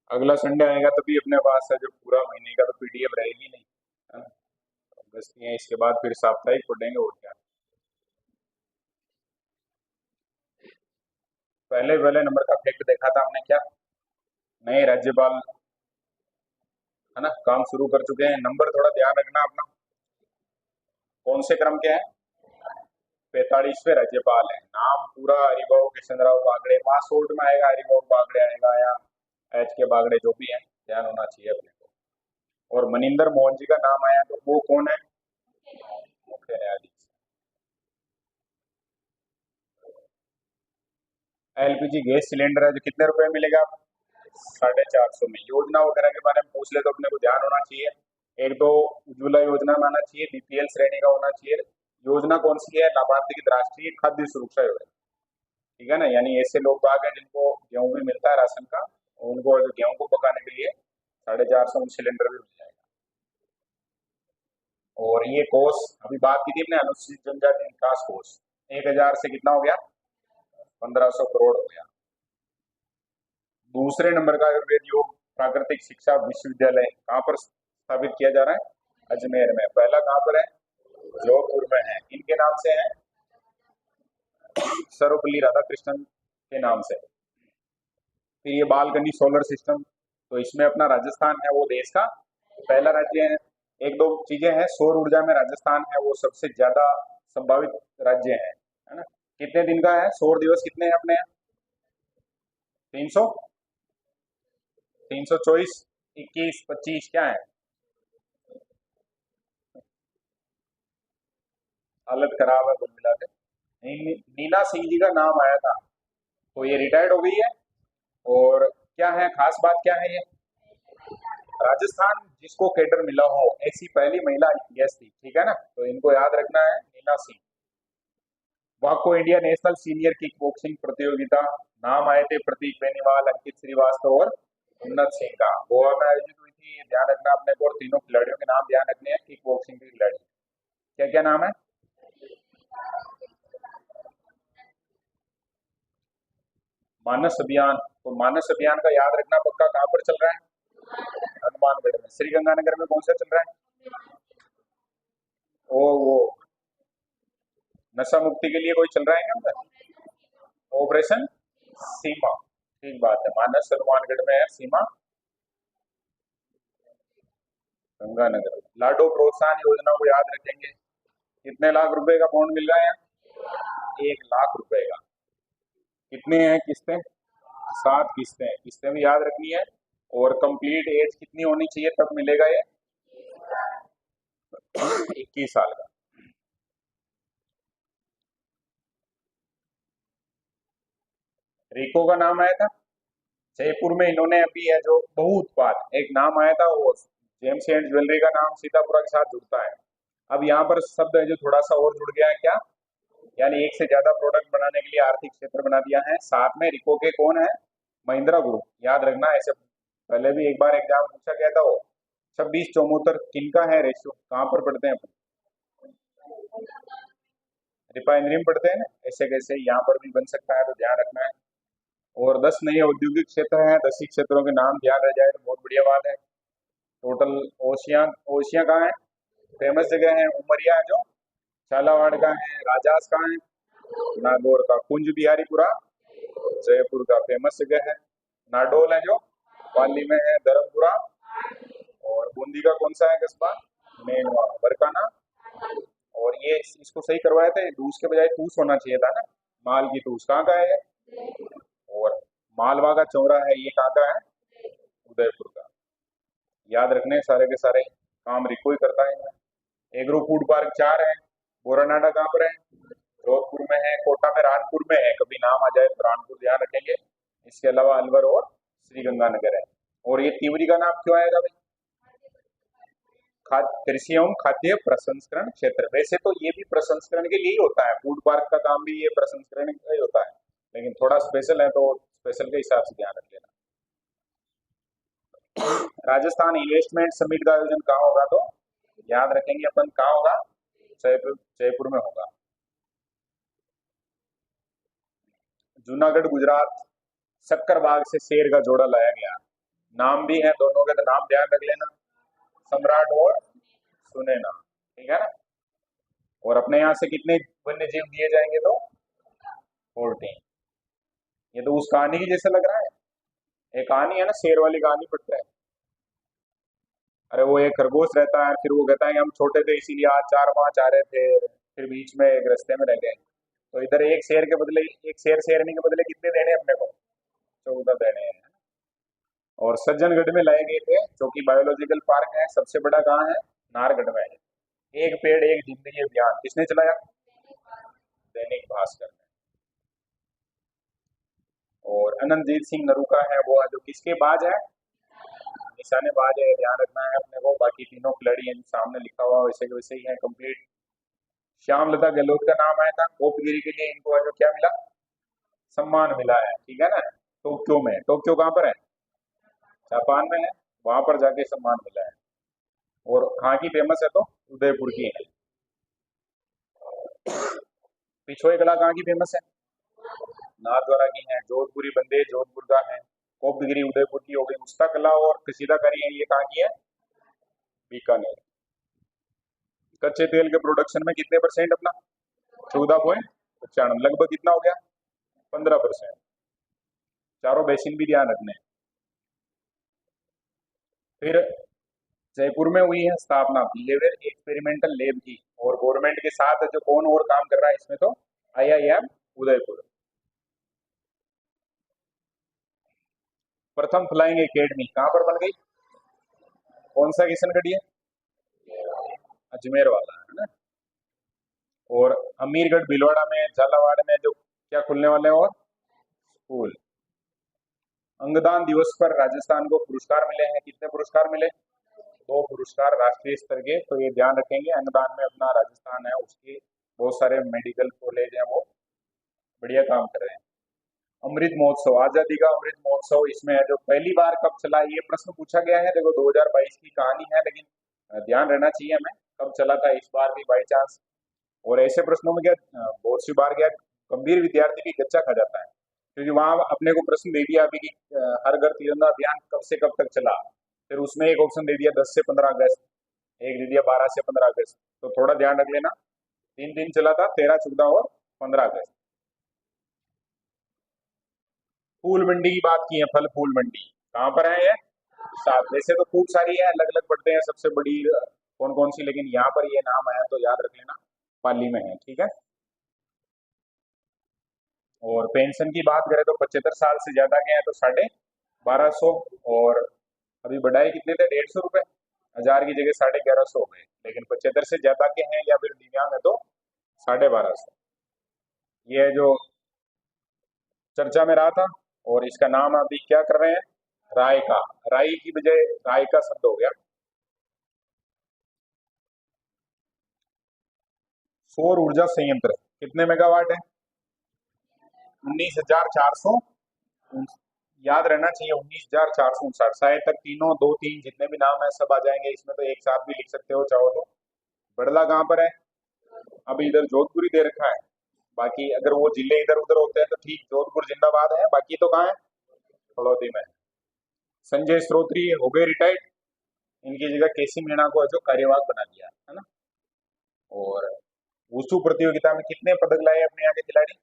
अगला संडे आएगा तभी अपने पास है, जो पूरा महीने का तो पीडीएफ रहेगी नहीं, है ना। बस ये इसके बाद फिर साप्ताहिक पढ़ेंगे और क्या। पहले पहले नंबर का फैक्ट देखा था हमने क्या, नए राज्यपाल, है ना, काम शुरू कर चुके हैं। नंबर थोड़ा ध्यान रखना अपना, कौन से क्रम के हैं, 45वें राज्यपाल है। नाम पूरा हरिभाऊ किशनराव बागड़े, वहां शोर्ट में आएगा हरिभाऊ बागड़े आएगा, या एच के बागड़े, जो भी है ध्यान होना चाहिए अपने को। और मनिंदर मोहन जी का नाम आया तो वो कौन है, मुख्य न्यायाधीश। एलपीजी गैस सिलेंडर है जो कितने रुपए में मिलेगा, 450 में। योजना वगैरह के बारे में पूछ ले तो अपने को ध्यान होना चाहिए, एक तो उज्ज्वला योजना में आना चाहिए, बीपीएल श्रेणी का होना चाहिए। योजना कौन सी है, लाभार्थी की राष्ट्रीय खाद्य सुरक्षा योजना, ठीक है ना। यानी ऐसे लोग बाग हैं जिनको गेहूं भी मिलता है राशन का, और उनको गेहूं को पकाने के लिए 450 में सिलेंडर भी मिल जाएगा। और ये कोष अभी बात की थी हमने, अनुसूचित जनजाति विकास कोष, 1000 से कितना हो गया, 1500 करोड़ हो गया। दूसरे नंबर का आयुर्वेद योग प्राकृतिक शिक्षा विश्वविद्यालय कहाँ पर स्थापित किया जा रहा है, अजमेर में। पहला कहाँ पर है, जोधपुर में है। इनके नाम से है, सर्वपल्ली राधाकृष्णन के नाम से। फिर ये बालकनी सोलर सिस्टम, तो इसमें अपना राजस्थान है वो देश का पहला राज्य है। एक दो चीजें हैं, सौर ऊर्जा में राजस्थान है वो सबसे ज्यादा संभावित राज्य है ना। कितने दिन का है सौर दिवस, कितने हैं अपने, 300, 324, 21, 25 क्या है, हालत खराब है कुल मिला के। नीला सिंह जी का नाम आया था, तो ये रिटायर्ड हो गई है। और क्या है खास बात, क्या है ये, राजस्थान जिसको कैडर मिला हो ऐसी पहली महिला आईपीएस थी, ठीक है ना। तो इनको याद रखना है, नीला सिंह। वाको India national senior kickboxing प्रतियोगिता, नाम आए थे प्रतीक बेनीवाल, अंकित श्रीवास्तव और उन्नत सिंह का, गोवा में आयोजित हुई थी। ये ध्यान रखना अपने को, और तीनों खिलाड़ियों के नाम ध्यान रखने हैं, किक बॉक्सिंग के खिलाड़ी क्या क्या नाम है। मानस अभियान, तो मानस अभियान का याद रखना पक्का, कहाँ पर चल रहा है, हनुमानगढ़ में। श्रीगंगानगर में कौन सा चल रहा है, वो नशा मुक्ति के लिए कोई चल रहा है क्या अंदर, ऑपरेशन सीमा, ठीक बात है। मानस हनुमानगढ़ में है, सीमा गंगानगर। लाडो प्रोत्साहन योजना को याद रखेंगे, कितने लाख रुपए का बॉन्ड मिल रहा है, 1 लाख रुपए का। कितने हैं किस्तें, 7 किस्तें, किस्तें भी याद रखनी है। और कंप्लीट एज कितनी होनी चाहिए तब मिलेगा ये, 21 साल का। रिको का नाम आया था, जयपुर में इन्होंने अभी है जो बहु उत्पाद एक नाम आया था, वो जेम्स एंड ज्वेलरी का नाम सीतापुरा के साथ जुड़ता है। अब यहाँ पर शब्द है जो थोड़ा सा और जुड़ गया है क्या, यानी एक से ज्यादा प्रोडक्ट बनाने के लिए आर्थिक क्षेत्र बना दिया है। साथ में रिको के कौन है, महिंद्रा ग्रुप, याद रखना। ऐसे पहले भी एक बार एग्जाम पूछा गया था वो, 26 74 किनका है रेशियो, कहाँ पर पढ़ते हैं अपन, रिफाइनरी में पढ़ते हैं ना, ऐसे कैसे यहाँ पर भी बन सकता है, तो ध्यान रखना है। और 10 नए औद्योगिक क्षेत्र हैं, 10 ही क्षेत्रों के नाम ध्यान रह जाए तो बहुत बढ़िया बात है। टोटल ओशिया, ओशिया कहाँ है, फेमस जगह है, उमरिया है जो, झालावाड़ का है, राजास का है, नागौर का कुंज बिहारीपुरा, जयपुर का फेमस जगह है। नाडोल है जो पाली में है, धर्मपुरा। और बूंदी का कौन सा है कस्बा, नेनवा, बरकाना। और ये इसको सही करवाया था, दूस के बजाय तूस होना चाहिए था ना, माल की तूस कहाँ का है। और मालवा का चौरा है, ये कहाँ का है, उदयपुर का। याद रखने सारे के सारे काम रिको ही करता है इनमें। एग्रो फूड पार्क 4 है, बोरानाडा कहाँ पर है, जोधपुर में है, कोटा में, रानपुर में है, कभी नाम आ जाए तो रानपुर ध्यान रखेंगे। इसके अलावा अलवर और श्रीगंगानगर है। और ये तिवरी का नाम क्यों आएगा भाई, खाद्य कृषि एवं खाद्य प्रसंस्करण क्षेत्र। वैसे तो ये भी प्रसंस्करण के लिए ही होता है, फूड पार्क का काम भी ये प्रसंस्करण का ही होता है, लेकिन थोड़ा स्पेशल है तो स्पेशल के हिसाब से ध्यान रख लेना। राजस्थान इन्वेस्टमेंट समिट का आयोजन कहाँ होगा, तो याद रखेंगे अपन, कहाँ होगा, जयपुर, जयपुर में होगा। जूनागढ़ गुजरात, शक्कर बाग से शेर का जोड़ा लाया गया, नाम भी है दोनों के, तो नाम ध्यान रख लेना, सम्राट और सुनैना, ठीक है ना। और अपने यहाँ से कितने वन्य जीव दिए जाएंगे, तो 14। ये तो उस कहानी की जैसे लग रहा है, एक कहानी है ना, शेर वाली कहानी पढ़ते हैं। अरे वो एक खरगोश रहता है, फिर वो कहता है कि हम छोटे थे इसीलिए आज 4-5 आ रहे थे, फिर बीच में एक रास्ते में रह गए। तो इधर एक शेर के बदले, एक शेर शेरनी के बदले कितने देने हैं अपने को, 14 देने हैं। और सज्जनगढ़ में लाए गए थे, जो कि बायोलॉजिकल पार्क है, सबसे बड़ा कहाँ है, नाहरगढ़ में है। एक पेड़ एक जिंदगी अभियान किसने चलाया, दैनिक भास्कर ने। और अनंतजीत सिंह नरूका है, वो है जो किसके बाज है, निशानेबाज है, ध्यान रखना है अपने को। बाकी तीनों खिलाड़ी हैं जो सामने लिखा हुआ वैसे के वैसे ही है, कंप्लीट। श्यामलता गहलोत का नाम आया था, कोपगिरी के लिए इनको जो क्या मिला, सम्मान मिला है, ठीक है ना। टोक्यो में, टोक्यो कहाँ पर है, जापान में है, वहां पर जाके सम्मान मिला है। और कहाँ की फेमस है, तो उदयपुर की है। पिछोई कला कहाँ की फेमस है, नाथद्वारा की है। जोधपुरी बंदे जोधपुर का है। कोपगिरी उदयपुर की हो गई। उस्ता कला और कशीदाकारी है, ये कहाँ की है, बीकानेर। कच्चे तेल के प्रोडक्शन में कितने परसेंट अपना, 14.95, लगभग कितना हो गया, 15%। चारों बेसिन भी ध्यान रखने हैं। फिर जयपुर में हुई है स्थापना बिहेवियर एक्सपेरिमेंटल लैब की, और गवर्नमेंट के साथ जो कौन और काम कर रहा है इसमें, तो IIM उदयपुर। प्रथम फ्लाइंग एकेडमी कहाँ पर बन गई, कौन सा किशनगढ़ी है, अजमेर वाला है ना। और अमीरगढ़ भीलवाड़ा में, झालावाड़ में जो क्या खुलने वाले हैं, और स्कूल। अंगदान दिवस पर राजस्थान को पुरस्कार मिले हैं, कितने पुरस्कार मिले, 2 पुरस्कार राष्ट्रीय स्तर के। तो ये ध्यान रखेंगे, अंगदान में अपना राजस्थान है, उसके बहुत सारे मेडिकल कॉलेज हैं, वो बढ़िया काम कर रहे हैं। अमृत महोत्सव, आजादी का अमृत महोत्सव इसमें है, जो पहली बार कब चला, ये प्रश्न पूछा गया है। देखो 2022 की कहानी है, लेकिन ध्यान रहना चाहिए हमें कब चला था, इस बार भी बाई चांस। और ऐसे प्रश्नों में क्या बहुत सी बार क्या गंभीर विद्यार्थी भी गच्चा खा जाता है, क्योंकि वहां अपने को प्रश्न दे दिया अभी कि हर घर तिरंगा अभियान कब से कब तक चला। फिर उसमें एक ऑप्शन दे दिया 10 से 15 अगस्त, एक दे दिया 12 से 15 अगस्त। तो थोड़ा ध्यान रख लेना, 3 दिन चला था, 13, 14 और 15 अगस्त। फूल मंडी की बात की है, फल फूल मंडी कहाँ पर है ये, सात। वैसे तो खूब सारी है, अलग अलग पढ़ते हैं सबसे बड़ी कौन कौन सी, लेकिन यहाँ पर ये नाम आया तो याद रख लेना, पाली में है, ठीक है। और पेंशन की बात करें तो 75 साल से ज्यादा के हैं तो 1250। और अभी बढ़ाए कितने थे, 150 रुपए, 1000 की जगह 1150 हो गए। लेकिन 75 से ज्यादा के हैं या फिर दिव्यांग है तो 1250। ये है जो चर्चा में रहा था। और इसका नाम अभी क्या कर रहे हैं, राय का, राई की बजाय राय का शब्द हो गया। सौर ऊर्जा संयंत्र कितने मेगावाट है, 19,400। याद रहना चाहिए 19,459। शायद तक तीनों, 2-3 जितने भी नाम है सब आ जाएंगे इसमें, तो एक साथ भी लिख सकते हो चाहो तो। बड़ला कहाँ पर है, अभी इधर जोधपुर ही दे रखा है। बाकी अगर वो जिले इधर उधर होते हैं तो ठीक, जोधपुर जिंदाबाद है, बाकी तो कहाँ है, फड़ौदी में है। संजय श्रोत्री हो गए रिटायर्ड, इनकी जगह केसी मीणा को जो कार्यवाहक बना दिया है ना। और वुशु प्रतियोगिता में कितने पदक लाए अपने यहाँ के खिलाड़ी,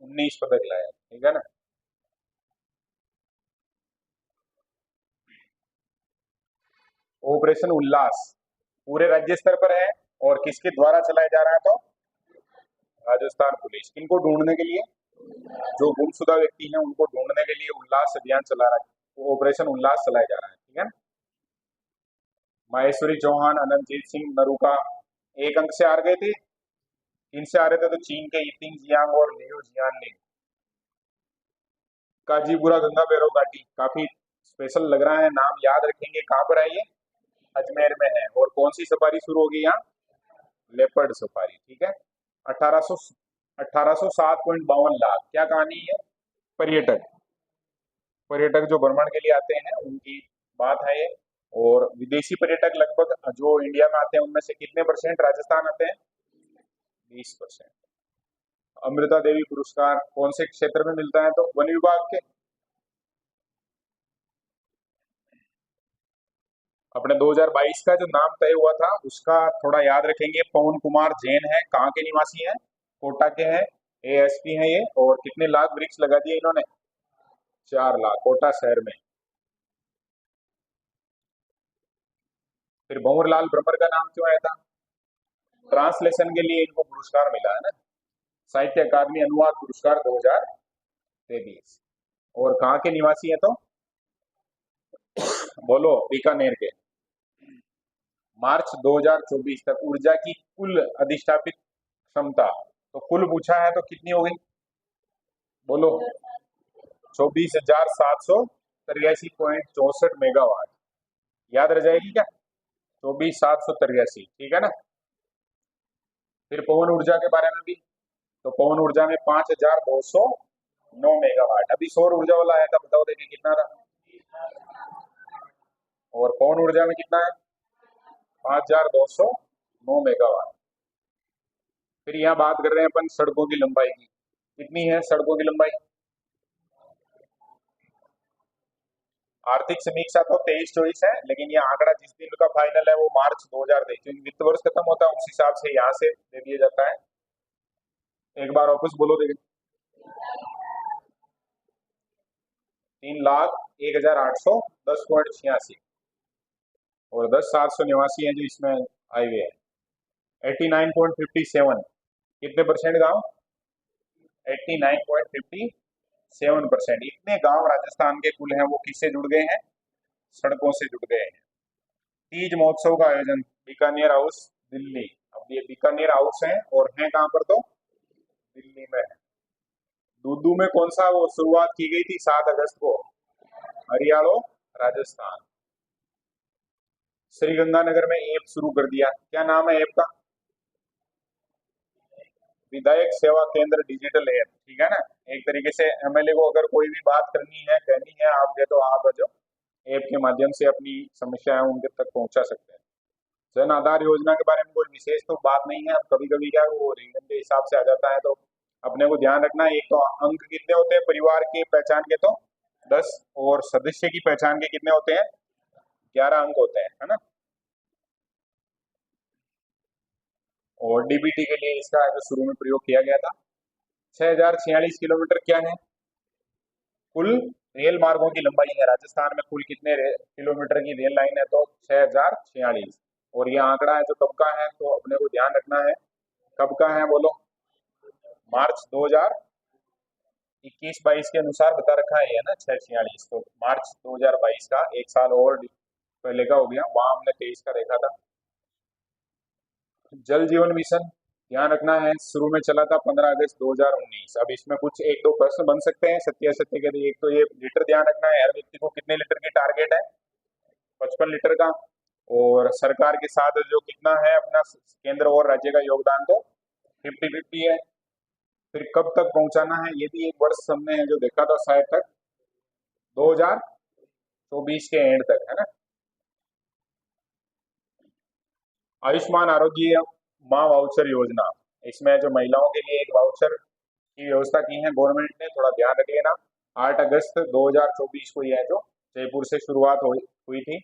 19 पदक लाए, ठीक है ना। ऑपरेशन उल्लास पूरे राज्य स्तर पर है, और किसके द्वारा चलाया जा रहा है, तो राजस्थान पुलिस। किनको ढूंढने के लिए, जो गुमशुदा व्यक्ति हैं उनको ढूंढने के लिए उल्लास अभियान चला रहा है, वो ऑपरेशन उल्लास चलाया जा रहा है, ठीक है। माहेश्वरी चौहान, अनंतजीत सिंह नरूका 1 अंक से हार गए थे। इनसे आ रहे थे तो चीन के इतिंग जियांग और लियू जियानलिंग। काजीपुरा गंगा भैरव घाटी काफी स्पेशल लग रहा है, नाम याद रखेंगे। कहाँ पर है ये, अजमेर में है। और कौन सी सफारी शुरू होगी यहाँ, लेपर्ड सफारी, ठीक है। 1800 1807.52 लाख, क्या कहानी है, पर्यटक, पर्यटक जो भ्रमण के लिए आते हैं उनकी बात है ये। और विदेशी पर्यटक लगभग जो इंडिया में आते हैं उनमें से कितने परसेंट राजस्थान आते हैं, 20%। अमृता देवी पुरस्कार कौन से क्षेत्र में मिलता है, तो वन विभाग के। अपने 2022 का जो नाम तय हुआ था उसका थोड़ा याद रखेंगे। पवन कुमार जैन है, कहाँ के निवासी हैं? कोटा के हैं, एएसपी हैं ये। और कितने लाख वृक्ष लगा दिए इन्होंने? 4 लाख, कोटा शहर में। फिर भंवरलाल ब्रह्मर का नाम क्यों आया था? ट्रांसलेशन के लिए इनको पुरस्कार मिला है ना, साहित्य अकादमी अनुवाद पुरस्कार 2023। और कहाँ के निवासी है तो? बोलो, बीकानेर के। मार्च 2024 तक ऊर्जा की कुल अधिष्ठापित क्षमता, तो कुल पूछा है तो कितनी हो गई? बोलो, 24,783.64 याद रह जाएगी क्या? 24,783, ठीक है ना। फिर पवन ऊर्जा के बारे में भी, तो पवन ऊर्जा में 5,209 मेगावाट। अभी सौर ऊर्जा वाला आया था, बताओ देखिए कितना था? और पवन ऊर्जा में कितना है? 5,209 मेगावाट। फिर यहाँ बात कर रहे हैं अपन सड़कों की लंबाई की, कितनी है सड़कों की लंबाई? आर्थिक समीक्षा तो 23-24 है, लेकिन ये आंकड़ा जिस दिन का फाइनल है वो मार्च 2023, क्योंकि वित्त वर्ष खत्म होता है उस हिसाब से यहाँ से दे दिया जाता है। एक बार वापस बोलो देखिए। 3,01,810.86 और 10,700 निवासी हैं जो इसमें आए हुए हैं। 89.57, कितने परसेंट गाँव? 89.57%। इतने गांव राजस्थान के कुल हैं वो किससे जुड़ गए हैं? सड़कों से जुड़ गए हैं। तीज महोत्सव का आयोजन बीकानेर हाउस, दिल्ली। अब ये बीकानेर हाउस है और है कहाँ पर तो? दिल्ली में है। दूदू में कौन सा वो शुरुआत की गई थी 7 अगस्त को? हरियाणा, राजस्थान। श्रीगंगानगर में ऐप शुरू कर दिया, क्या नाम है ऐप का? विधायक सेवा केंद्र डिजिटल ऐप, ठीक है ना। एक तरीके से एमएलए को अगर कोई भी बात करनी है, कहनी है आपके, तो आप जो ऐप के माध्यम से अपनी समस्याएं उनके तक पहुंचा सकते हैं। जन आधार योजना के बारे में कोई विशेष तो बात नहीं है, कभी कभी क्या वो रीजन के हिसाब से आ जाता है, तो अपने को ध्यान रखना है। एक तो अंक कितने होते हैं परिवार की पहचान के? तो 10। और सदस्य की पहचान के कितने होते हैं? 11 अंक होते हैं, है ना। और डीबीटी के लिए इसका जो शुरू में प्रयोग किया गया था। 6,046 किलोमीटर क्या है? कुल रेल मार्गों की लंबाई है राजस्थान में। कुल कितने किलोमीटर की रेल लाइन है तो? 6,046। और ये आंकड़ा है जो कब का है, तो अपने को ध्यान रखना है कब का है, बोलो। मार्च 2021-22 के अनुसार बता रखा है ये ना 646, तो मार्च 2022 का एक साल और पहले का हो गया। वहां हमने 23 का देखा था। जल जीवन मिशन, ध्यान रखना है शुरू में चला था 15 अगस्त 2019। अब इसमें कुछ एक दो प्रश्न बन सकते हैं सत्य असत्य के लिए। एक तो ये लीटर ध्यान रखना है, हर व्यक्ति को कितने लीटर की टारगेट है? 55 लीटर का। और सरकार के साथ जो कितना है अपना केंद्र और राज्य का योगदान, तो 50-50 है। फिर कब तक पहुंचाना है, ये भी एक वर्ष हमने जो देखा था शायद तक 2024 के एंड तक, है ना। आयुष्मान आरोग्य माँ वाउचर योजना, इसमें जो महिलाओं के लिए एक वाउचर की व्यवस्था की है गवर्नमेंट ने, थोड़ा ध्यान रख लेना। 8 अगस्त 2024 को यह जो जयपुर से शुरुआत हुई थी।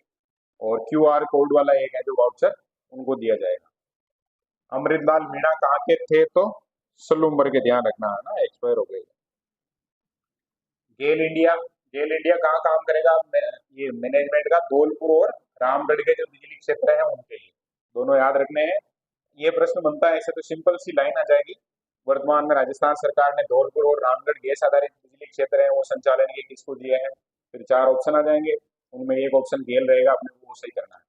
और क्यूआर कोड वाला एक है जो वाउचर, उनको दिया जाएगा। अमृतलाल मीणा कहाँ के थे तो? सलूम्बर के, ध्यान रखना है ना, एक्सपायर हो गई। गेल इंडिया कहाँ काम करेगा? ये मैनेजमेंट का धौलपुर और रामगढ़ के जो बिजली क्षेत्र है उनके लिए, दोनों याद रखने हैं। ये प्रश्न बनता है ऐसे तो सिंपल सी लाइन आ जाएगी। वर्तमान में राजस्थान सरकार ने धौलपुर और रामगढ़ गैस आधारित बिजली क्षेत्र है वो संचालन के किसको दिए हैं? फिर 4 ऑप्शन आ जाएंगे, उनमें एक ऑप्शन गेल रहेगा, अपने को वो सही करना है।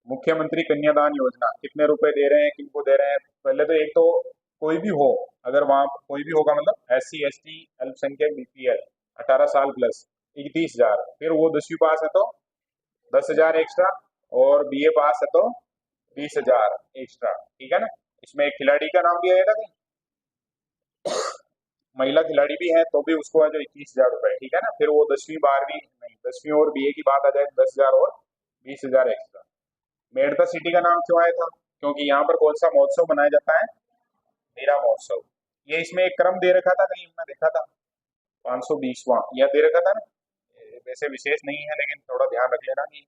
मुख्यमंत्री कन्यादान योजना, कितने रुपए दे रहे हैं, किनको दे रहे हैं? पहले तो एक तो कोई भी हो, अगर वहां कोई भी होगा मतलब SC ST अल्पसंख्यक BPL 18 साल प्लस 31,000। फिर वो 10वीं पास है तो 10,000 एक्स्ट्रा, और BA पास है तो 20,000 एक्स्ट्रा, ठीक है ना। इसमें एक खिलाड़ी का नाम दिया गया था, महिला खिलाड़ी भी है तो भी उसको है जो 21,000 रुपए, ठीक है ना। फिर वो 10वीं 12वीं नहीं, 10वीं और BA की बात आ जाए 10,000 और 20,000 एक्स्ट्रा। मेड़ता सिटी का नाम क्यों आया था? क्योंकि यहाँ पर कौन सा महोत्सव मनाया जाता है? मीरा महोत्सव। ये इसमें एक क्रम दे रखा था, कहीं हमने देखा था 520वां, यह दे रखा था ना। वैसे विशेष नहीं है, लेकिन थोड़ा ध्यान रख लेना कि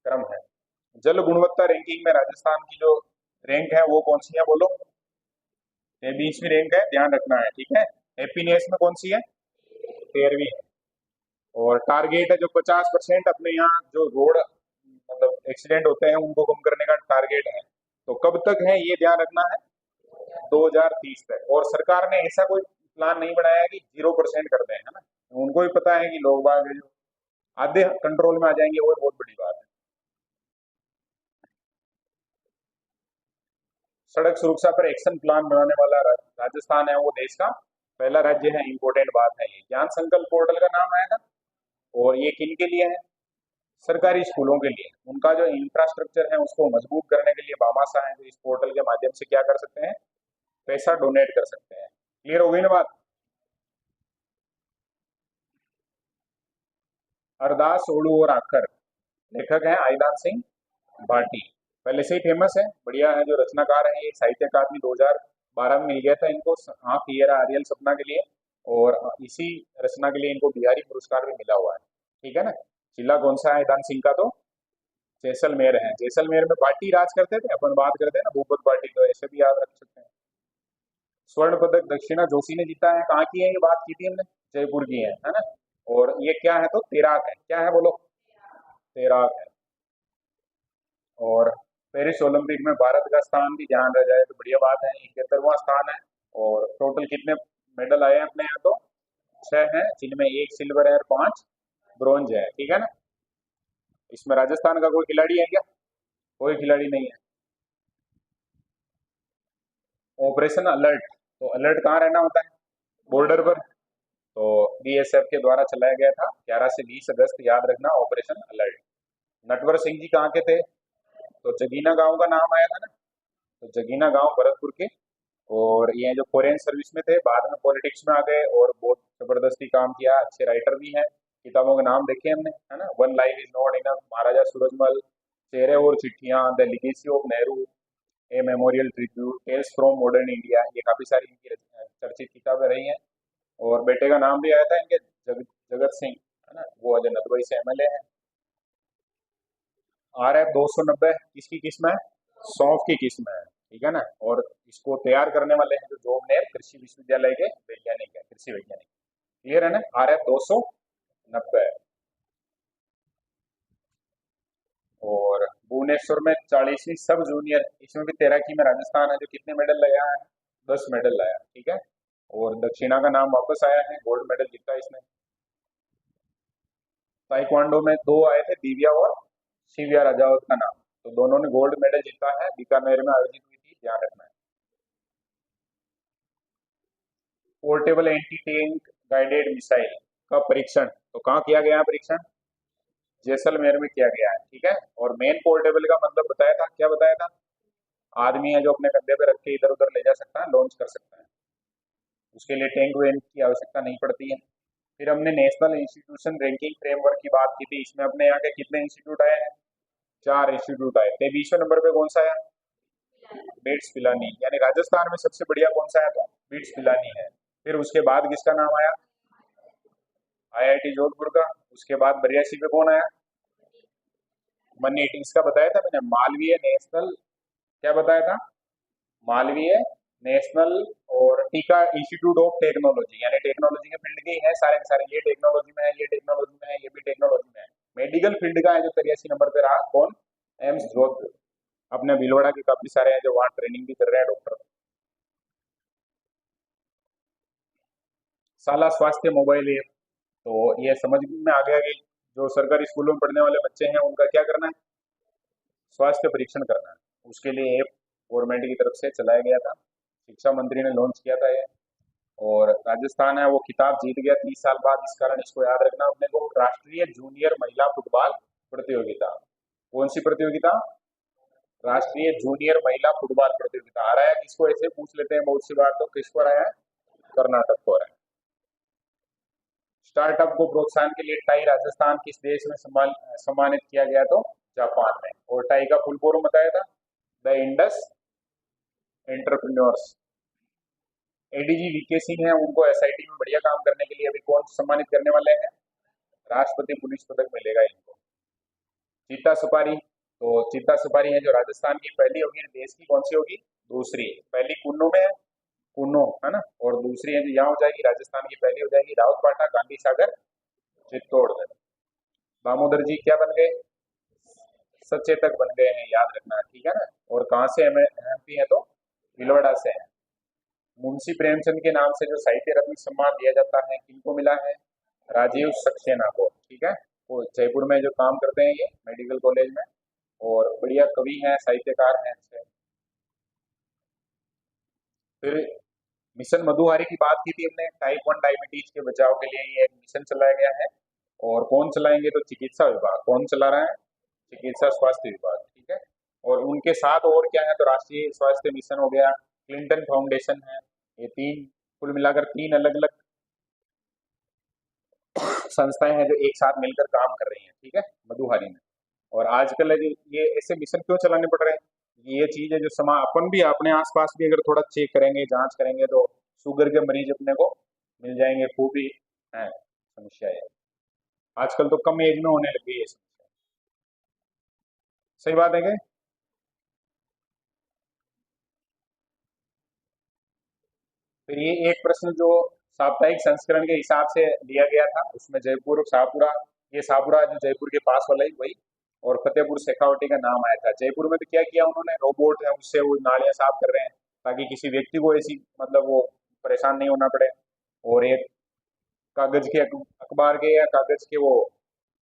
क्रम है। जल गुणवत्ता रैंकिंग में राजस्थान की जो रैंक है वो कौन सी है बोलो? ये 20वीं रैंक है, ध्यान रखना है, ठीक है। हैप्पीनेस में कौन सी है? 13वीं है। और टारगेट है जो 50% अपने यहाँ जो रोड मतलब एक्सीडेंट होते हैं उनको कम करने का टारगेट है, तो कब तक है ये ध्यान रखना है? 2030 तक। और सरकार ने ऐसा कोई प्लान नहीं बनाया है कि 0% कर दें, है ना। उनको भी पता है कि लोग बाग जो आधे कंट्रोल में आ जाएंगे, वो बहुत बड़ी बात है। सड़क सुरक्षा पर एक्शन प्लान बनाने वाला राजस्थान है वो देश का पहला राज्य है। इंपॉर्टेंट बात है ये। ज्ञान संकल्प पोर्टल का नाम आया था, और ये किन के लिए है? सरकारी स्कूलों के लिए। उनका जो इंफ्रास्ट्रक्चर है उसको मजबूत करने के लिए भामाशाह है जो इस पोर्टल के माध्यम से क्या कर सकते हैं? पैसा डोनेट कर सकते हैं। क्लियर हो गई ना बात? अरदास ओलू और आखर, लेखक है आईदान सिंह भाटी। पहले से ही फेमस है, बढ़िया है। जो रचनाकार है ये साहित्य अकादमी 2012 में मिल गया था इनको, आँख हियरा आरियल सपना के लिए। और इसी रचना के लिए इनको बिहारी पुरस्कार भी मिला हुआ है, ठीक है ना। जिला कौन सा है आईदान सिंह का? तो जैसलमेर है। जैसलमेर में पार्टी राज करते थे, अपन बात करते हैं ना भूपत पार्टी, तो ऐसे भी याद रख सकते हैं। स्वर्ण पदक दक्षिणा जोशी ने जीता है। कहाँ की है ये? बात की थी हमने, जयपुर की है ना। और ये क्या है? तो तैराक है। क्या है बोलो? तैराक है। और पेरिस ओलंपिक में भारत का स्थान भी ध्यान रह जाए तो बढ़िया बात है, 71वां स्थान है। और टोटल कितने मेडल आए हैं अपने यहाँ? तो 6 हैं, जिनमें 1 सिल्वर है और 5 ब्रॉन्ज है, ठीक है ना। इसमें राजस्थान का कोई खिलाड़ी है क्या? कोई खिलाड़ी नहीं है। ऑपरेशन अलर्ट, तो अलर्ट कहाँ रहना होता है? बॉर्डर पर। तो बीएसएफ के द्वारा चलाया गया था 11 से 20 अगस्त, याद रखना, ऑपरेशन अलर्ट। नटवर सिंह जी कहाँ के थे? तो जगीना गांव का नाम आया था ना, तो जगीना गांव भरतपुर के। और ये जो फॉरेन सर्विस में थे, बाद में पॉलिटिक्स में आ गए और बहुत जबरदस्ती काम किया। अच्छे राइटर भी हैं, किताबों के नाम देखे हमने, है ना। One life is not enough, Maharaja Surajmal, चेहरे और चिट्ठियां, the legacy of Nehru, a memorial tribute, tales from modern India, ये काफी सारी इनकी चर्चित किताबें रही हैं। और बेटे का नाम भी आया था इनके, जगत सिंह, है ना, वो अजय नदवाई से एमएलए हैं। RF 290 किसकी किस्म है? सौंफ की किस्म है, ठीक है ना। और इसको तैयार करने वाले हैं जो जोबनेर कृषि विश्वविद्यालय के वैज्ञानिक है, कृषि वैज्ञानिक। क्लियर है ना? RF 290। और भुवनेश्वर में 40वीं सब जूनियर, इसमें भी तैराकी में राजस्थान है जो कितने मेडल लाया है? 10 मेडल लाया, ठीक है। और दक्षिणा का नाम वापस आया है, गोल्ड मेडल जीता इसने। ताइक्वांडो में 2 आए थे, दिव्या और शिव्या राजावत का नाम, तो दोनों ने गोल्ड मेडल जीता है, बीकानेर में आयोजित हुई थी, ध्यान रखना है। Portable anti tank guided missile का परीक्षण तो कहाँ किया गया है परीक्षण? जैसलमेर में किया गया है, ठीक है। और मेन पोर्टेबल का मतलब बताया था, क्या बताया था? आदमी है जो अपने कंधे पे रख के इधर उधर ले जा सकता है, लॉन्च कर सकता है। उसके लिए टैंक वैंक की आवश्यकता नहीं पड़ती है। फिर हमने नेशनल इंस्टीट्यूशन रैंकिंग फ्रेमवर्क की बात की थी, इसमें अपने यहाँ के कितने इंस्टीट्यूट आए हैं? 4 इंस्टीट्यूट आए थे। 20वें नंबर पे कौन सा आया? बिट्स पिलानी, यानी राजस्थान में सबसे बढ़िया कौन सा है? तो बिट्स पिलानी है। फिर उसके बाद किसका नाम आया? IIT जोधपुर का। उसके बाद 82 पे कौन आया? मनीट, इसका बताया था मैंने, मालवीय नेशनल, क्या बताया था? मालवीय नेशनल और टीका इंस्टीट्यूट ऑफ टेक्नोलॉजी, यानी टेक्नोलॉजी के फील्ड के ही है सारे के सारे। ये टेक्नोलॉजी में है, ये टेक्नोलॉजी में है, ये भी टेक्नोलॉजी में है। मेडिकल फील्ड का है जो 83 नंबर पे रहा, कौन? एम्स जोधपुर। अपने भीलवाड़ा के काफी सारे हैं जो वहाँ ट्रेनिंग भी कर रहे हैं डॉक्टर। शाला स्वास्थ्य मोबाइल ऐप, तो ये समझ में आ गया कि जो सरकारी स्कूलों में पढ़ने वाले बच्चे हैं उनका क्या करना है? स्वास्थ्य परीक्षण करना है। उसके लिए ऐप गवर्नमेंट की तरफ से चलाया गया था, शिक्षा मंत्री ने लॉन्च किया था ये। और राजस्थान है वो खिताब जीत गया 30 साल बाद, इस कारण इसको याद रखना अपने को। राष्ट्रीय जूनियर महिला फुटबॉल प्रतियोगिता, कौन सी प्रतियोगिता? राष्ट्रीय जूनियर महिला फुटबॉल प्रतियोगिता। आ रहा है किसको? ऐसे पूछ लेते हैं बहुत सी बार, तो किसको आ रहा है? कर्नाटक को आ रहा है। स्टार्टअप को प्रोत्साहन के लिए टाई राजस्थान किस देश में सम्मानित किया गया? तो जापान में। और टाई का फुल फॉर्म बताया था, the Indus entrepreneurs. ADG VK Singh है, उनको एसआईटी में बढ़िया काम करने के लिए अभी कौन सम्मानित करने वाले हैं? राष्ट्रपति पुलिस पदक मिलेगा इनको। चीता सफारी, तो चीता सफारी है जो राजस्थान की पहली होगी, देश की कौन सी होगी? दूसरी। पहली कुन्नू में है, कुन्नू है ना, और दूसरी है जो यहाँ हो जाएगी राजस्थान की पहली हो जाएगी रावतबाटा, गांधी सागर, चित्तौड़गढ़। दामोदर जी क्या बन गए? सचेतक बन गए हैं, याद रखना, ठीक है ना। और कहाँ से एमपी है? तो भीलवाड़ा से है। मुंशी प्रेमचंद के नाम से जो साहित्य रत्न सम्मान दिया जाता है किनको मिला है? राजीव सक्सेना को, ठीक है। वो जयपुर में जो काम करते हैं ये मेडिकल कॉलेज में, और बढ़िया कवि हैं, साहित्यकार हैं अच्छे। फिर मिशन मधुहारी की बात की थी हमने, टाइप 1 डायबिटीज के बचाव के लिए ये एक मिशन चलाया गया है। और कौन चलाएंगे? तो चिकित्सा विभाग। कौन चला रहा है? चिकित्सा स्वास्थ्य विभाग, ठीक है। और उनके साथ और क्या है? तो राष्ट्रीय स्वास्थ्य मिशन हो गया, क्लिंटन फाउंडेशन है। ये तीन, कुल मिलाकर तीन अलग अलग संस्थाएं हैं जो एक साथ मिलकर काम कर रही हैं, ठीक है, मधुहारी में। और आजकल ये ऐसे मिशन क्यों चलाने पड़ रहे हैं? ये चीज है जो अपन भी अपने आसपास भी अगर थोड़ा चेक करेंगे, जांच करेंगे, तो शुगर के मरीज अपने को मिल जाएंगे, खूब ही है समस्या है। आजकल तो कम एज में होने लगी है ये समस्या। सही बात है क्या? फिर ये एक प्रश्न जो साप्ताहिक संस्करण के हिसाब से लिया गया था, उसमें जयपुर शाहपुरा, ये शाहपुरा जो जयपुर के पास वाला ही वही, और फतेहपुर शेखावटी का नाम आया था। जयपुर में तो क्या किया उन्होंने? रोबोट है उससे वो नालियां साफ कर रहे हैं, ताकि किसी व्यक्ति को ऐसी मतलब वो परेशान नहीं होना पड़े। और एक कागज के अखबार के या कागज के वो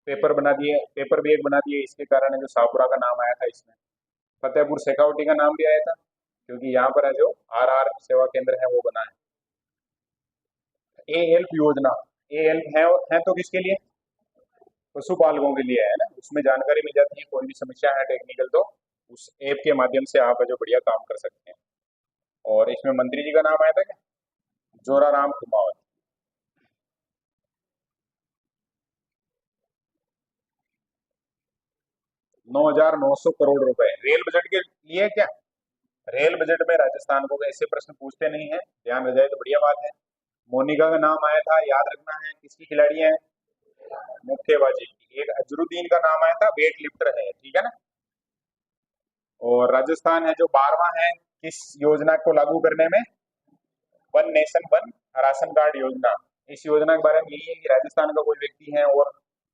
पेपर बना दिए, पेपर बैग बना दिए, इसके कारण है जो शाहपुरा का नाम आया था इसमें। फतेहपुर शेखावटी का नाम भी आया था क्योंकि यहाँ पर है जो आर सेवा केंद्र है वो बना है। ए हेल्प योजना, ए हेल्प है तो किसके लिए? पशुपालकों के लिए है ना, उसमें जानकारी मिल जाती है, कोई भी समस्या है टेक्निकल तो उस ऐप के माध्यम से आप जो बढ़िया काम कर सकते हैं। और इसमें मंत्री जी का नाम आया था क्या? जोराराम कुमावत। 9,900 करोड़ रुपए रेल बजट के लिए क्या? रेल बजट में राजस्थान को ऐसे प्रश्न पूछते नहीं है, ध्यान रह जाए तो बढ़िया बात है। मोनिका का नाम आया था, याद रखना है, किसकी खिलाड़ी है? मुक्केबाजी की। एक अजरुद्दीन का नाम आया था, वेट लिफ्टर है, ठीक है ना। और राजस्थान है जो 12वां है किस योजना को लागू करने में? One nation one ration card योजना। इस योजना के बारे में यही है कि राजस्थान का कोई व्यक्ति है और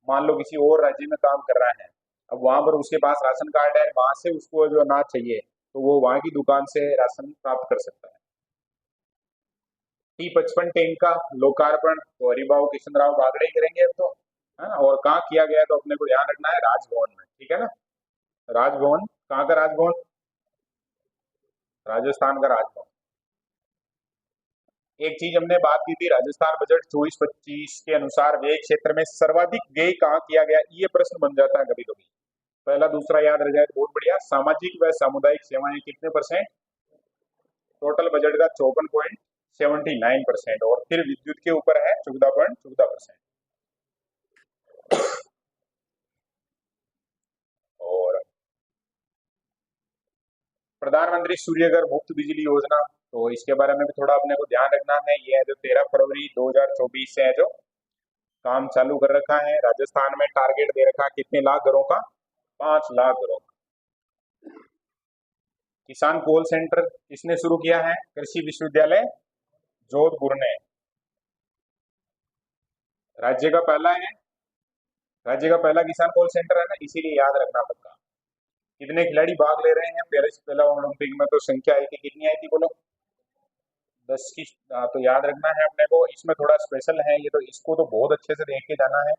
मान लो किसी और राज्य में काम कर रहा है, अब वहां पर उसके पास राशन कार्ड है, वहां से उसको जो अनाज चाहिए तो वो वहां की दुकान से राशन प्राप्त कर सकता है। T55 टैंक का लोकार्पण तो हरिभाऊ किशन राव बागड़े ही करेंगे अब तो, है ना। और कहाँ किया गया है तो अपने को ध्यान रखना है, राजभवन में, ठीक है ना। राजभवन कहाँ का? राजभवन राजस्थान का राजभवन। एक चीज हमने बात की थी, राजस्थान बजट 24-25 के अनुसार व्यय क्षेत्र में सर्वाधिक व्यय कहाँ किया गया, ये प्रश्न बन जाता है कभी कभी। पहला दूसरा याद रह जाए तो बहुत बढ़िया। सामाजिक व सामुदायिक सेवाएं कितने परसेंट? टोटल बजट का 54.79%। और फिर विद्युत के ऊपर है 14.14%। और प्रधानमंत्री सूर्यघर मुफ्त बिजली योजना, तो इसके बारे में भी थोड़ा अपने को ध्यान रखना है। ये है जो 13 फरवरी 2024 से है जो काम चालू कर रखा है। राजस्थान में टारगेट दे रखा है कितने लाख घरों का? 5 लाख घरों का। किसान कॉल सेंटर किसने शुरू किया है? कृषि विश्वविद्यालय जोधपुर ने। राज्य का पहला है, राज्य का पहला किसान कॉल सेंटर है ना, इसीलिए याद रखना पड़ता। कितने खिलाड़ी भाग ले रहे हैं पेरिस पहला ओलंपिक में? तो संख्या आई थी, कितनी आई थी बोलो? 10 की। तो याद रखना है अपने को, इसमें थोड़ा स्पेशल है ये, तो इसको तो बहुत अच्छे से देख के जाना है,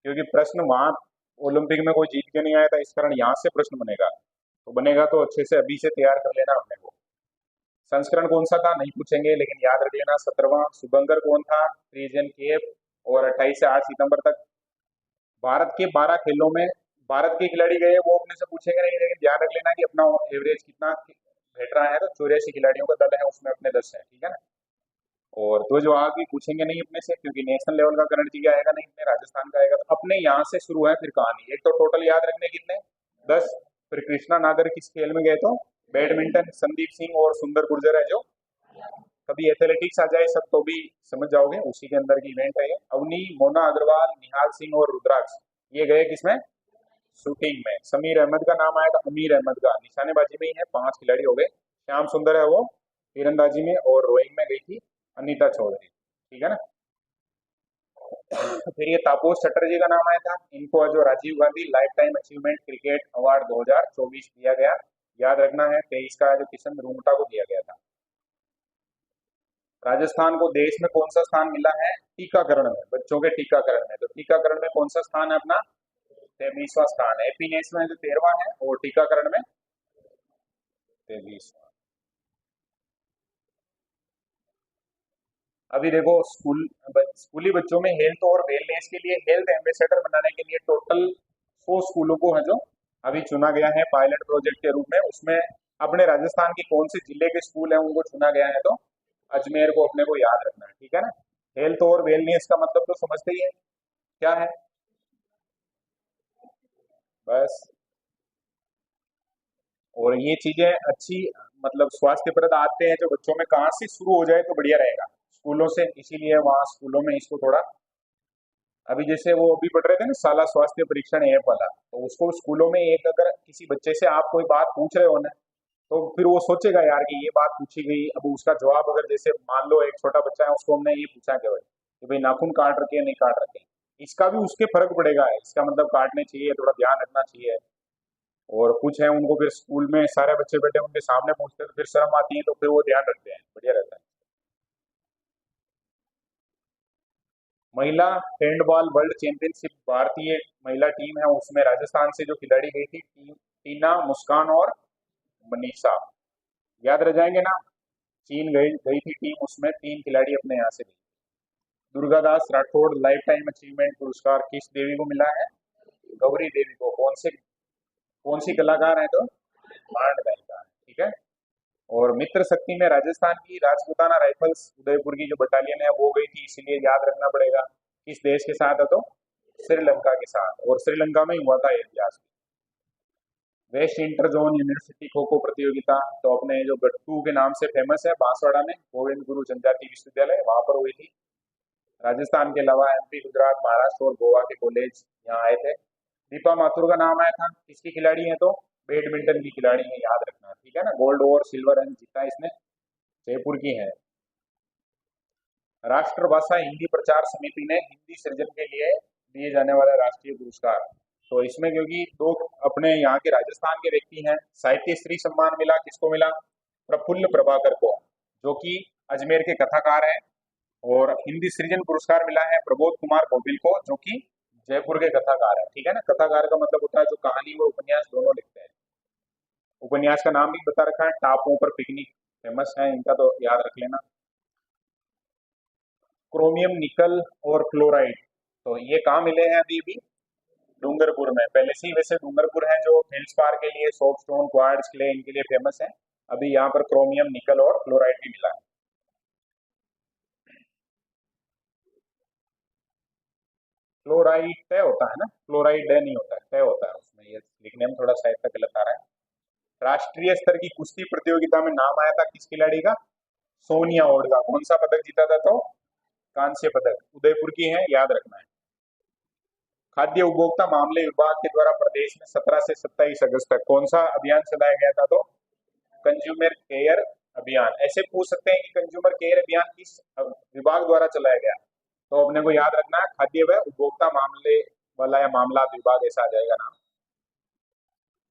क्योंकि प्रश्न वहां ओलंपिक में कोई जीत के नहीं आया था, इस कारण यहाँ से प्रश्न बनेगा, तो बनेगा तो अच्छे से अभी से तैयार कर लेना अपने को। संस्करण कौन सा था नहीं पूछेंगे, लेकिन याद रख लेना 17वां। शुभंकर कौन था? रीजन केफ। और 28 से 8 सितंबर तक भारत के 12 खेलों में भारत के खिलाड़ी गए, वो अपने से पूछेंगे नहीं, लेकिन ध्यान रख लेना कि अपना एवरेज कितना भेट रहा है, तो 84 खिलाड़ियों का दल है, उसमें अपने 10 है, ठीक है ना। और दो जवाब भी पूछेंगे नहीं अपने से, क्योंकि नेशनल लेवल का करंट जी आएगा नहीं, अपने राजस्थान का आएगा, तो अपने यहाँ से शुरू है फिर कहानी। एक तो टोटल याद रखने कितने? 10। फिर कृष्णा नागर किस खेल में गए? तो बैडमिंटन। संदीप सिंह और सुंदर गुर्जर है जो कभी एथलेटिक्स आ जाए सब तो भी समझ जाओगे, उसी के अंदर की इवेंट है ये। अवनी, मोना अग्रवाल, निहाल सिंह और रुद्राक्ष ये गए किसमें, शूटिंग में। समीर अहमद का नाम आया था, अमीर अहमद का निशानेबाजी में ही है, 5 खिलाड़ी हो गए। श्याम सुंदर है वो तीरंदाजी में, और रोइंग में गई थी अनीता चौधरी, ठीक है ना। फिर ये तापस चटर्जी का नाम आया था, इनको जो Rajiv Gandhi lifetime achievement cricket award 2024 दिया गया, याद रखना है। 23 का जो किशन रूंगटा को दिया गया था। राजस्थान को देश में कौन सा स्थान मिला है टीकाकरण में, बच्चों के टीकाकरण में, तो टीकाकरण में कौन सा स्थान है अपना, 23वां स्थान है। हैप्पीनेस में जो 13वां है, और टीकाकरण में 23वां। अभी देखो स्कूली बच्चों में हेल्थ और वेलनेस के लिए हेल्थ एम्बेसडर बनाने के लिए टोटल 100 स्कूलों को है जो अभी चुना गया है पायलट प्रोजेक्ट के रूप में। उसमें अपने राजस्थान के कौन से जिले के स्कूल हैं उनको चुना गया है, तो अजमेर को अपने को याद रखना है, ठीक है ना। हेल्थ और वेलनेस का मतलब तो समझते ही है क्या है, बस। और ये चीजें अच्छी, मतलब स्वास्थ्यप्रद आते हैं जो बच्चों में कहाँ से शुरू हो जाए तो बढ़िया रहेगा, स्कूलों से। इसीलिए वहाँ स्कूलों में इसको थोड़ा, अभी जैसे वो अभी पढ़ रहे थे ना शाला स्वास्थ्य परीक्षण ऐप वाला, तो उसको स्कूलों में एक, अगर किसी बच्चे से आप कोई बात पूछ रहे हो ना, तो फिर वो सोचेगा यार कि ये बात पूछी गई, अब उसका जवाब, अगर जैसे मान लो एक छोटा बच्चा है उसको हमने ये पूछा कि भाई नाखून काट रखे हैं नहीं काट रखे हैं, इसका भी उसके फर्क पड़ेगा, इसका मतलब काटने चाहिए, थोड़ा ध्यान रखना चाहिए। और कुछ है उनको फिर स्कूल में सारे बच्चे बैठे उनके सामने पूछते हैं तो फिर शर्म आती है, तो फिर वो ध्यान रखते हैं, बढ़िया रहता है। महिला हैंडबॉल वर्ल्ड चैंपियनशिप, भारतीय महिला टीम है उसमें राजस्थान से जो खिलाड़ी गई थी, टीना, मुस्कान और मनीषा, याद रह जाएंगे ना। चीन गई गई थी टीम, उसमें 3 खिलाड़ी अपने यहाँ से गई। Durgadas Rathore life time achievement पुरस्कार किस देवी को मिला है, गौरी देवी को। कौन सी कलाकार है, तो मांड गायिका है, ठीक है। और मित्र शक्ति में राजस्थान की राजपूताना राइफल्स उदयपुर की जो बटालियन है वो गई थी, इसीलिए याद रखना पड़ेगा किस देश के साथ है, तो श्रीलंका के साथ, और श्रीलंका में ही हुआ था ये इतिहास। Waste inter zone university kho kho प्रतियोगिता, तो अपने जो गट्टू के नाम से फेमस है, बांसवाड़ा में गोविंद गुरु जनजाति विश्वविद्यालय, वहां पर हुई थी। राजस्थान के अलावा एमपी, गुजरात, महाराष्ट्र और गोवा के कॉलेज यहाँ आए थे। दीपा माथुर का नाम आया था, किसकी खिलाड़ी है, तो बैडमिंटन की खिलाड़ी है, याद रखना, ठीक है ना। गोल्ड और सिल्वर रन जीता इसने, जयपुर की है। राष्ट्रभाषा हिंदी प्रचार समिति ने हिंदी सृजन के लिए दिए जाने वाला राष्ट्रीय पुरस्कार, तो इसमें क्योंकि 2 अपने यहाँ के राजस्थान के व्यक्ति हैं, साहित्य श्री सम्मान मिला, किसको मिला, प्रफुल्ल प्रभाकर को, जो कि अजमेर के कथाकार हैं। और हिंदी सृजन पुरस्कार मिला है प्रबोध कुमार गोविल को, जो कि जयपुर के कथाकार है, ठीक है ना। कथाकार का मतलब होता है जो कहानी और उपन्यास दोनों लिखते हैं। उपन्यास का नाम भी बता रखा है, टापुओं पर पिकनिक, फेमस है इनका, तो याद रख लेना। क्रोमियम, निकल और क्लोराइड, तो ये कहाँ मिले हैं अभी भी, डूंगरपुर में। पहले से ही वैसे डूंगरपुर है जो फेल्सपार के लिए, सोपस्टोन, क्वार्ट्ज, क्ले इनके लिए फेमस है। अभी यहाँ पर क्रोमियम, निकल और क्लोराइड भी मिला है। क्लोराइड तय होता है ना, क्लोराइड डय नहीं होता है, तय होता है उसमें, ये लिखने में थोड़ा शायद तक गलत आ रहा है। राष्ट्रीय स्तर की कुश्ती प्रतियोगिता में नाम आया था किस खिलाड़ी का, सोनिया ओडगा, कौन सा पदक जीता था, तो कांस्य पदक, उदयपुर की है, याद रखना है। खाद्य उपभोक्ता मामले विभाग के द्वारा प्रदेश में 17 से 27 अगस्त तक कौन सा अभियान चलाया गया था, तो कंज्यूमर केयर अभियान। ऐसे पूछ सकते हैं कि कंज्यूमर केयर अभियान किस विभाग द्वारा चलाया गया, तो अपने को याद रखना है खाद्य व उपभोक्ता मामले वाला या मामला विभाग, ऐसा आ जाएगा नाम।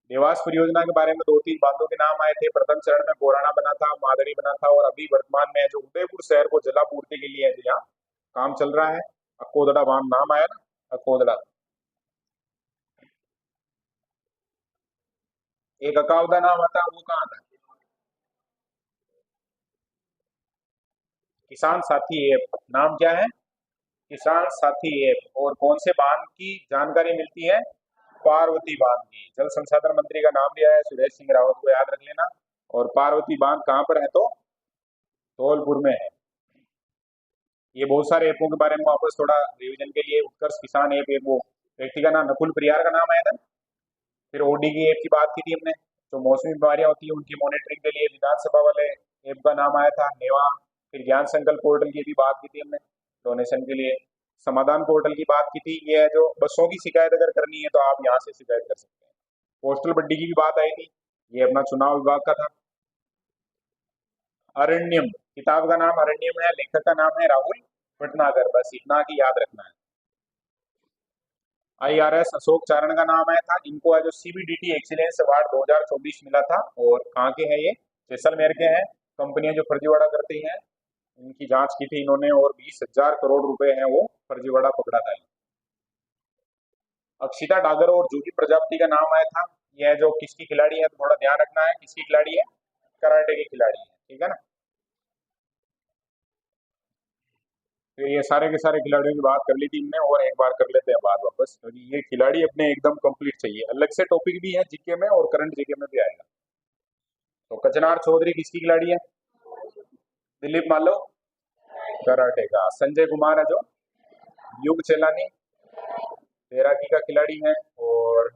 देवास परियोजना के बारे में 2-3 बांधों के नाम आए थे। प्रथम चरण में बोराना बना था, मादड़ी बना था, और अभी वर्तमान में जो उदयपुर शहर को जलापूर्ति के लिए है यहाँ काम चल रहा है, अकोदड़ा बांध नाम आया ना, अकोदड़ा। एक अकावदा नाम आता है, वो कहाँ था, किसान साथी ऐप, नाम क्या है, किसान साथी ऐप। और कौन से बांध की जानकारी मिलती है, पार्वती बांध की। जल संसाधन मंत्री का नाम लिया है सुरेश सिंह रावत को, याद रख लेना। और पार्वती बांध कहाँ पर है, तो धौलपुर में है। ये बहुत सारे ऐपों के बारे में वापस थोड़ा रिवीजन के लिए, उत्कर्ष किसान ऐप, वो व्यक्ति का नाम नकुल प्रियार का नाम आया था। फिर ओडी की ऐप की बात की थी हमने, जो मौसमी बीमारियां होती है उनकी मॉनिटरिंग के लिए विधानसभा वाले ऐप का नाम आया था नेवा। फिर ज्ञान संकल्प पोर्टल की भी बात की थी हमने डोनेशन के लिए। समाधान पोर्टल की बात की थी, ये है जो बसों की शिकायत अगर करनी है तो आप यहाँ से शिकायत कर सकते हैं। पोस्टल बड्डी की भी बात आई थी, ये अपना चुनाव विभाग का था। अरण्यम, किताब का नाम अरण्यम है, लेखक का नाम है राहुल भटनागर, बस इतना की याद रखना है। IRS अशोक चारण का नाम आया था, इनको जो CBDT एक्सीलेंस अवार्ड 2024 मिला था। और कहाँ के हैं ये? जैसलमेर के हैं। कंपनियां जो फर्जीवाड़ा करती हैं इनकी जांच की थी इन्होंने, और 20,000 करोड़ रुपए हैं वो फर्जीवाड़ा पकड़ा था। अक्षिता डागर और जूही प्रजापति का नाम आया था। यह जो किसकी खिलाड़ी है, तो थोड़ा ध्यान रखना है, किसकी खिलाड़ी है? कराटे की खिलाड़ी है, ठीक है ना। तो ये सारे के सारे खिलाड़ियों की बात कर ली थी हमने, और एक बार कर लेते हैं बात वापस, क्योंकि ये खिलाड़ी अपने एकदम कंप्लीट चाहिए। अलग से टॉपिक भी है जीके में और करंट जीके में भी आएगा। तो कचनार चौधरी किसकी खिलाड़ी है? दिलीप मालो कराटे का। संजय कुमार है जो युग चेलानी तैराकी का खिलाड़ी है। और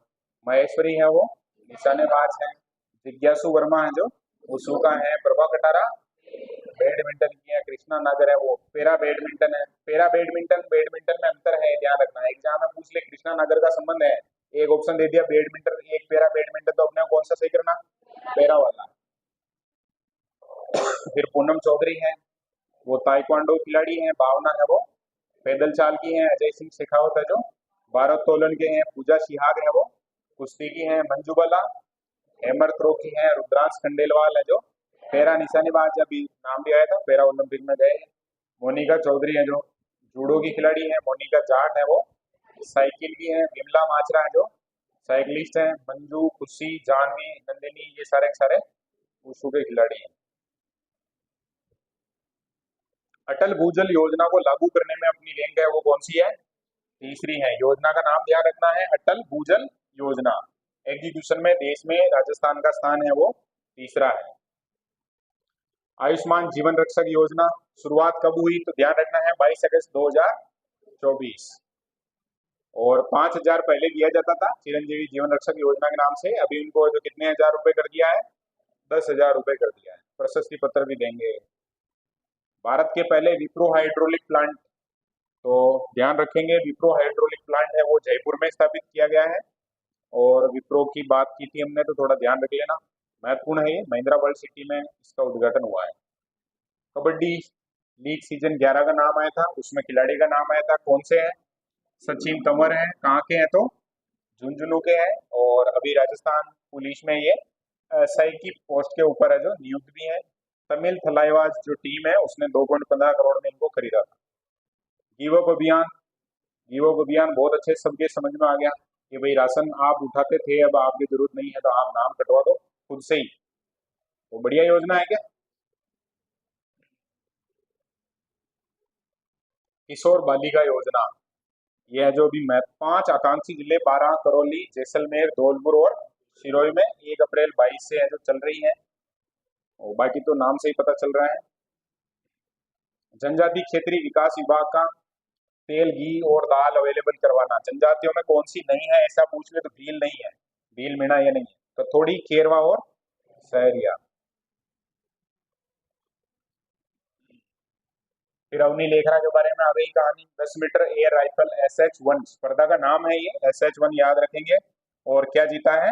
महेश्वरी है वो निशानेबाज है। जिज्ञासु वर्मा है जो उसू का है। प्रभा कटारा बैडमिंटन की है। कृष्णा नागर है वो पेरा बैडमिंटन है। पेरा बैडमिंटन बैडमिंटन में अंतर है, ध्यान रखना है, एग्जाम में पूछ ले कृष्णा नागर का संबंध है। एक ऑप्शन दे दिया बैडमिंटन, एक पेरा बैडमिंटन, तो अपने कौन सा सही करना? पेरा वाला। फिर पूनम चौधरी है, वो ताइक्वांडो खिलाड़ी है। भावना है वो पैदल चाल की है। अजय सिंह शेखावत है जो भारोत्तोलन के हैं। पूजा सिहाग है वो कुश्ती की है। मंजू बाला हेमर थ्रो की है। रुद्रांश खंडेलवाल है जो पैरा निशानेबाज, अभी नाम भी आया था, पैरा ओलंपिक में गए। मोनिका चौधरी है जो जूडो की खिलाड़ी है। मोनिका जाट है वो साइकिल की है। विमला माचरा है जो साइकिलिस्ट है। मंजू, खुशी, जानवी, नंदिनी, ये सारे के सारे वुशु के खिलाड़ी हैं। अटल भूजल योजना को लागू करने में अपनी रैंक है वो कौन सी है? तीसरी है। योजना का नाम ध्यान रखना है, अटल भूजल योजना। एग्जीक्यूशन में देश में राजस्थान का स्थान है वो तीसरा है। आयुष्मान जीवन रक्षक योजना शुरुआत कब हुई, तो ध्यान रखना है 22 अगस्त 2024। और 5,000 पहले दिया जाता था चिरंजीवी जीवन रक्षक योजना के नाम से। अभी उनको जो कितने हजार रुपए कर दिया है? 10,000 रुपए कर दिया है। प्रशस्ति पत्र भी देंगे। भारत के पहले विप्रो हाइड्रोलिक प्लांट, तो ध्यान रखेंगे विप्रो हाइड्रोलिक प्लांट है वो जयपुर में स्थापित किया गया है। और विप्रो की बात की थी हमने, तो थोड़ा ध्यान रख लेना, महत्वपूर्ण है ये। महिंद्रा वर्ल्ड सिटी में इसका उद्घाटन हुआ है। कबड्डी लीग सीजन 11 का नाम आया था, उसमें खिलाड़ी का नाम आया था, कौन से हैं? सचिन तंवर हैं। कहाँ के हैं? तो झुंझुनू के हैं। और अभी राजस्थान पुलिस में ये SI की पोस्ट के ऊपर है जो नियुक्त भी है। तमिल थलाइवाज जो टीम है उसने 2.15 करोड़ में इनको खरीदा था। गिव अप अभियान, गिव अप अभियान बहुत अच्छे सबके समझ में आ गया कि भाई राशन आप उठाते थे, अब आपकी जरूरत नहीं है तो आप नाम कटवा दो खुद से ही। वो बढ़िया योजना है क्या? किशोर बालिका योजना, ये है जो अभी मैं 5 आकांक्षी जिले 12 करौली, जैसलमेर, धौलपुर और सिरोही में 1 अप्रैल 22 से है जो चल रही है। और बाकी तो नाम से ही पता चल रहा है। जनजाति क्षेत्रीय विकास विभाग का तेल, घी और दाल अवेलेबल करवाना। जनजातियों में कौन सी नहीं है ऐसा पूछ ले तो भील नहीं है, भील मीणा ये नहीं है, तो थोड़ी केरवा और सहरिया। फिर अवनी लेखरा के बारे में आ गई कहानी। 10 मीटर एयर राइफल SH-1 स्पर्धा का नाम है ये, SH-1 याद रखेंगे। और क्या जीता है?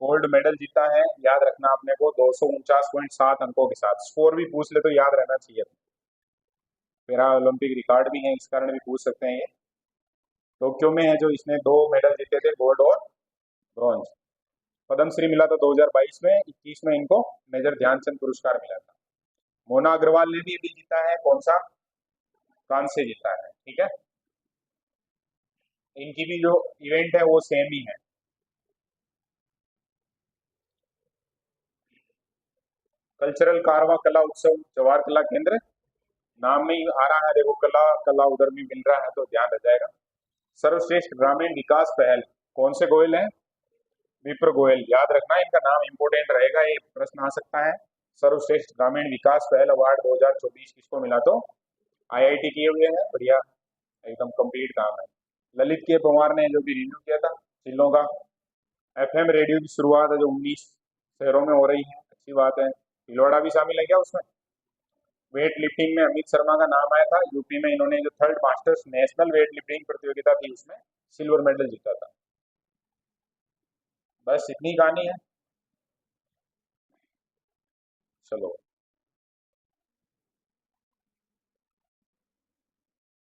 गोल्ड मेडल जीता है। याद रखना अपने को 249.7 अंकों के साथ। स्कोर भी पूछ ले तो याद रहना चाहिए। पैरा ओलंपिक रिकॉर्ड भी है, इस कारण भी पूछ सकते हैं ये। टोक्यो में है जो इसने 2 मेडल जीते थे, गोल्ड और ब्रॉन्ज। पद्मश्री मिला था 2022 में। 21 में इनको मेजर ध्यानचंद पुरस्कार मिला था। मोना अग्रवाल ने भी अभी जीता है, कौन सा? कांस्य जीता है, ठीक है। इनकी भी जो इवेंट है वो सेम ही है। कल्चरल कारवा कला उत्सव जवाहर कला केंद्र, नाम में ही आ रहा है, देखो कला कला उधर भी मिल रहा है तो ध्यान रह जाएगा। सर्वश्रेष्ठ ग्रामीण विकास पहल कौन से गोयल है? विप्र गोयल, याद रखना इनका नाम इंपोर्टेंट रहेगा, ये प्रश्न आ सकता है। सर्वश्रेष्ठ ग्रामीण विकास पहल अवार्ड 2024 किसको मिला? तो IIT किए हुए हैं, बढ़िया, एकदम कंप्लीट काम है। ललित के पवार ने जो भी रिव्यू किया था जिलों का। FM रेडियो की शुरुआत है जो 19 शहरों में हो रही है, अच्छी बात है। भीलवाड़ा भी शामिल है क्या उसमें? वेट लिफ्टिंग में अमित शर्मा का नाम आया था। यूपी में इन्होंने जो third masters national weight lifting प्रतियोगिता थी उसमें सिल्वर मेडल जीता था। बस इतनी कहानी है। चलो।